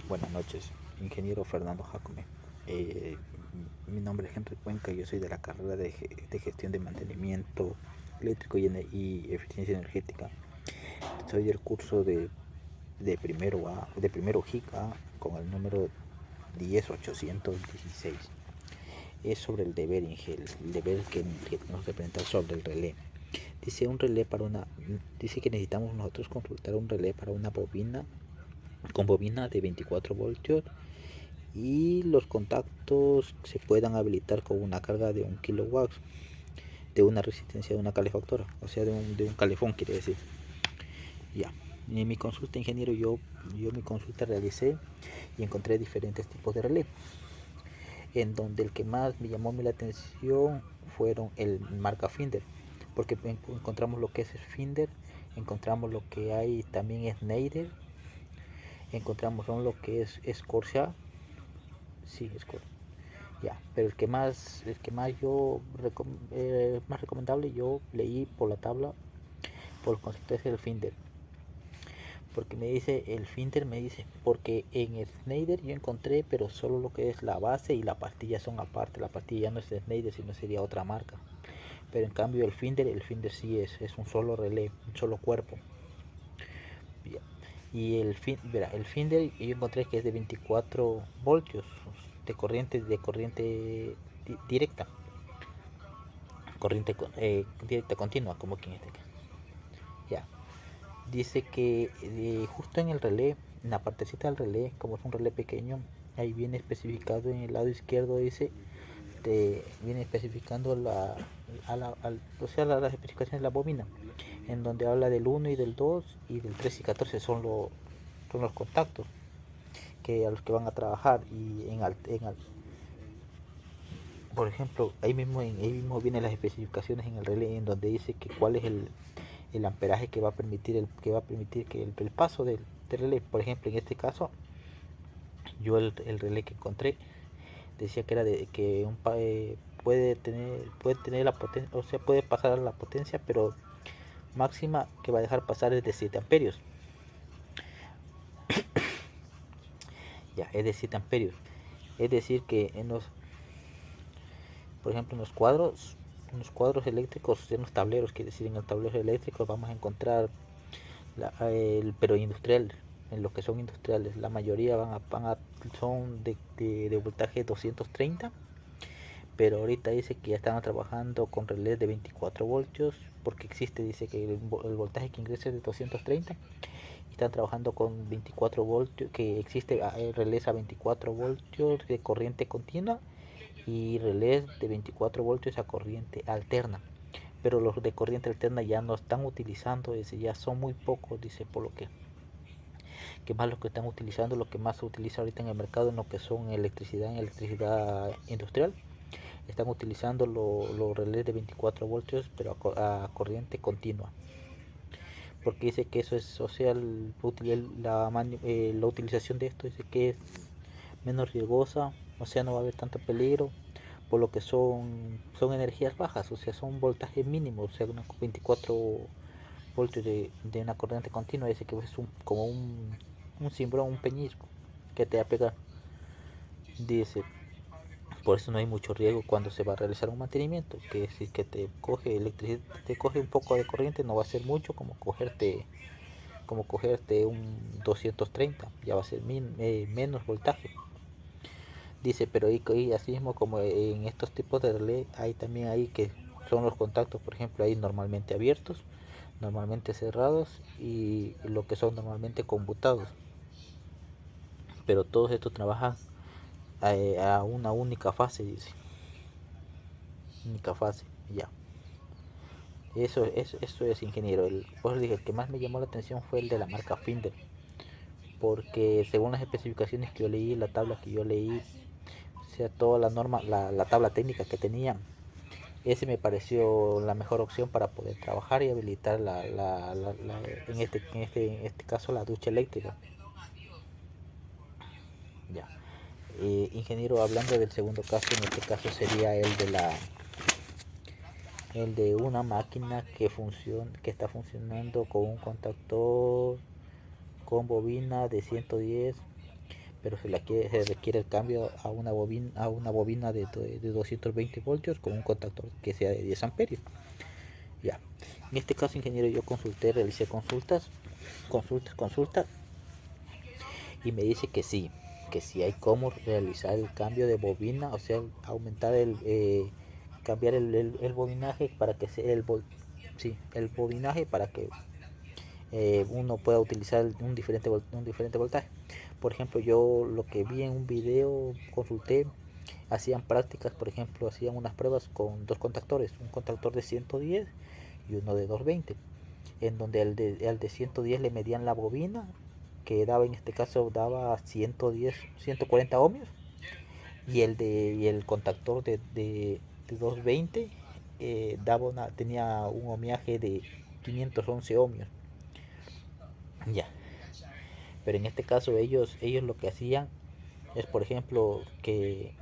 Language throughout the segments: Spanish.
Buenas noches, ingeniero Fernando Jacome. Eh, Mi nombre es Henry Cuenca, yo soy de la carrera de gestión de mantenimiento eléctrico y eficiencia energética. Soy del curso de primero GIC A con el número 10816. Es sobre el deber, el deber que tenemos que presentar sobre el relé. Dice que necesitamos nosotros consultar un relé para una bobina con bobina de 24 voltios y los contactos se puedan habilitar con una carga de 1 kW de una resistencia de una calefactora, o sea, de un calefón, quiere decir. Ya. En mi consulta, ingeniero, yo mi consulta realicé y encontré diferentes tipos de relé, en donde el que más me llamó la atención fueron el marca Finder, porque encontramos lo que es Finder, encontramos lo que hay también es Schneider, encontramos lo que es Corsair, sí, es Corsair. Ya, pero el que más más recomendable yo leí por la tabla, por el concepto es el Finder. Porque el Finder me dice, porque en el Schneider yo encontré, pero solo lo que es la base y la pastilla son aparte. La pastilla ya no es de Schneider, sino sería otra marca. Pero en cambio el Finder sí es un solo relé, un solo cuerpo. Ya. Y el Finder yo encontré que es de 24 voltios de corriente directa. Directa continua, como que en este caso. Ya. Dice que justo en el relé, en la partecita del relé, como es un relé pequeño, ahí viene especificado en el lado izquierdo, dice, viene especificando o sea, las especificaciones de la bobina, en donde habla del 1 y del 2 y del 3 y 14 son los contactos a los que van a trabajar. Por ejemplo, ahí mismo vienen las especificaciones en el relé, en donde dice que cuál es el amperaje que va a permitir que el paso del relé. Por ejemplo, en este caso, yo el relé que encontré decía que era de que puede tener la potencia, o sea, puede pasar la potencia, pero máxima que va a dejar pasar es de 7 amperios. Ya, es de 7 amperios. Es decir que por ejemplo, en los cuadros eléctricos, en los tableros, quiere decir, en el tablero eléctrico vamos a encontrar pero industrial, en los que son industriales, la mayoría son de voltaje 230, pero ahorita dice que ya están trabajando con relés de 24 voltios, porque dice que el voltaje que ingresa es de 230, y están trabajando con 24 voltios, que existe relés a 24 voltios de corriente continua y relés de 24 voltios a corriente alterna. Pero los de corriente alterna ya no están utilizando, dice, ya son muy pocos, dice, por lo que más los que están utilizando, lo que más se utiliza ahorita en el mercado en lo que son electricidad industrial, están utilizando los relés de 24 voltios, pero a corriente continua. Porque dice que eso es social, la utilización de esto dice que es menos riesgosa, o sea, no va a haber tanto peligro, por lo que son energías bajas, o sea, son voltajes mínimos, o sea, 24 voltios de una corriente continua, dice que es como un cimbrón, un peñisco que te va a pegar. Dice, por eso no hay mucho riesgo cuando se va a realizar un mantenimiento, que si que te coge electricidad, te coge un poco de corriente, no va a ser mucho como cogerte un 230, ya va a ser menos voltaje. Dice, pero y así mismo como en estos tipos de relé hay también ahí que son los contactos, por ejemplo, hay normalmente abiertos, normalmente cerrados y lo que son normalmente conmutados. Pero todos estos trabajan a una única fase, dice. Única fase, ya. Eso es, ingeniero. Pues dije, el que más me llamó la atención fue el de la marca Finder. Porque según las especificaciones que yo leí, la tabla que yo leí, o sea, toda la norma, la tabla técnica que tenía, ese me pareció la mejor opción para poder trabajar y habilitar en este caso la ducha eléctrica. Ya. Ingeniero, hablando del segundo caso, en este caso sería el de una máquina que está funcionando con un contactor con bobina de 110, pero se requiere el cambio a una bobina de 220 voltios con un contactor que sea de 10 amperios. Ya, en este caso, ingeniero, yo realicé consultas, y me dice que sí hay cómo realizar el cambio de bobina, o sea, aumentar cambiar el bobinaje para que sea el bobinaje para que uno pueda utilizar un diferente voltaje. Por ejemplo, yo lo que vi en un video, consulté, hacían prácticas, por ejemplo, hacían unas pruebas con dos contactores, un contactor de 110 y uno de 220, en donde al de 110 le medían la bobina, que daba, en este caso daba 110, 140 ohmios, y el contactor de 220 tenía un ohmiaje de 511 ohmios. Ya, pero en este caso ellos lo que hacían es, por ejemplo, que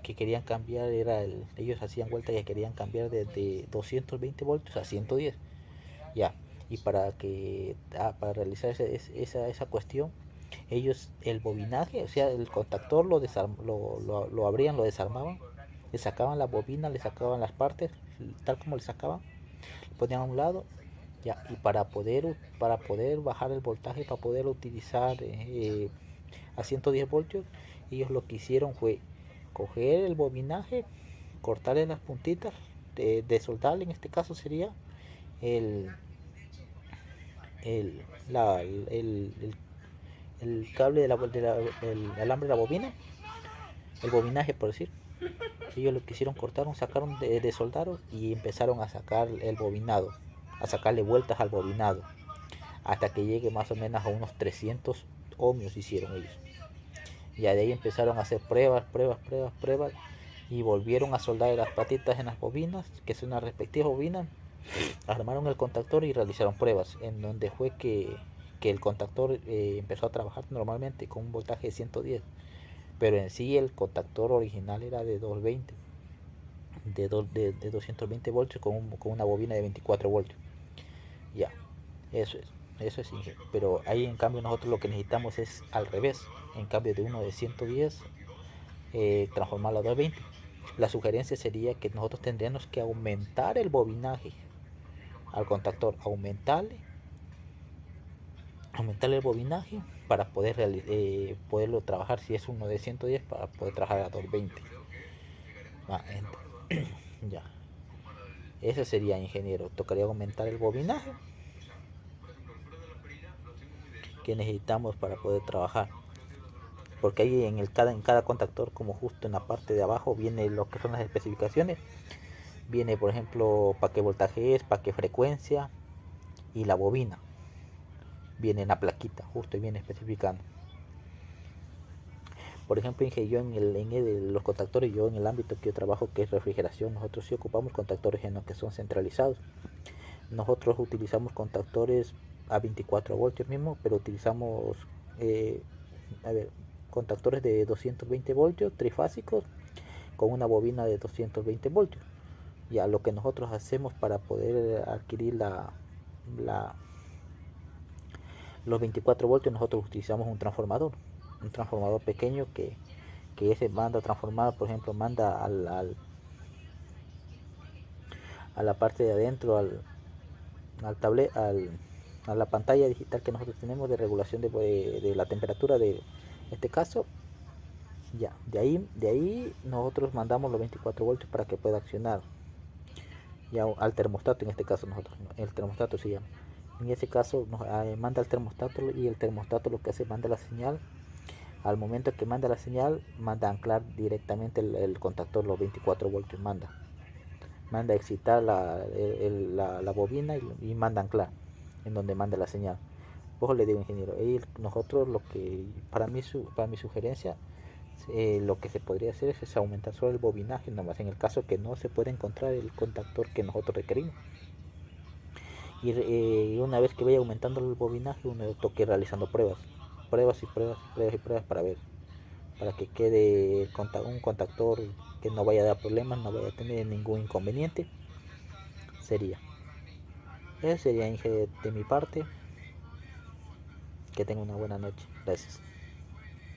querían cambiar, ellos hacían vuelta y querían cambiar de 220 voltios a 110. Ya, y para realizar esa cuestión, ellos el bobinaje, o sea, el contactor lo abrían, lo desarmaban, le sacaban la bobina, le sacaban las partes, tal como le sacaban, lo ponían a un lado. Ya, y para poder bajar el voltaje, para poder utilizar a 110 voltios, ellos lo que hicieron fue coger el bobinaje, cortarle las puntitas, de soldarle, en este caso sería el, el, la, el cable el alambre de la bobina, el bobinaje por decir. Ellos lo que hicieron, cortaron, sacaron, soldaron y empezaron a sacar el bobinado, a sacarle vueltas al bobinado, hasta que llegue más o menos a unos 300 ohmios hicieron ellos. Ya de ahí empezaron a hacer pruebas, y volvieron a soldar las patitas en las bobinas, que son las respectivas bobinas, armaron el contactor y realizaron pruebas, en donde fue que el contactor empezó a trabajar normalmente con un voltaje de 110, pero en sí el contactor original era de 220, de 220 voltios con una bobina de 24 voltios. Ya, eso es. Eso es, pero ahí en cambio nosotros lo que necesitamos es al revés. En cambio de uno de 110, transformarlo a 220. La sugerencia sería que nosotros tendríamos que aumentar el bobinaje al contactor, aumentarle el bobinaje para poderlo trabajar, si es uno de 110, para poder trabajar a 220. Ah, ya, eso sería, ingeniero. Tocaría aumentar el bobinaje que necesitamos para poder trabajar, porque ahí en cada contactor, como justo en la parte de abajo, viene lo que son las especificaciones. Viene, por ejemplo, para qué voltaje es, para qué frecuencia, y la bobina viene en la plaquita, justo y viene especificando. Por ejemplo, yo los contactores, yo en el ámbito que yo trabajo, que es refrigeración, nosotros sí ocupamos contactores en los que son centralizados. Nosotros utilizamos contactores a 24 voltios mismo, pero utilizamos eh, contactores de 220 voltios trifásicos con una bobina de 220 voltios. Ya, lo que nosotros hacemos para poder adquirir los 24 voltios, nosotros utilizamos un transformador pequeño que ese manda transformado, por ejemplo, manda a la parte de adentro, al tablet, a la pantalla digital que nosotros tenemos de regulación de la temperatura de este caso. Ya, de ahí nosotros mandamos los 24 voltios para que pueda accionar ya al termostato. En este caso nosotros, el termostato se llama. En ese caso nos manda al termostato, y el termostato lo que hace, manda la señal. Al momento que manda la señal, manda a anclar directamente el contactor, los 24 voltios manda a excitar la bobina, y manda a anclar en donde manda la señal. Ojo, le digo, ingeniero, nosotros lo que para mi sugerencia, lo que se podría hacer es aumentar solo el bobinaje, nomás en el caso que no se pueda encontrar el contactor que nosotros requerimos. Y una vez que vaya aumentando el bobinaje, uno toque realizando pruebas para que quede un contactor que no vaya a dar problemas, no vaya a tener ningún inconveniente. Eso sería, Inge, de mi parte. Que tenga una buena noche. Gracias.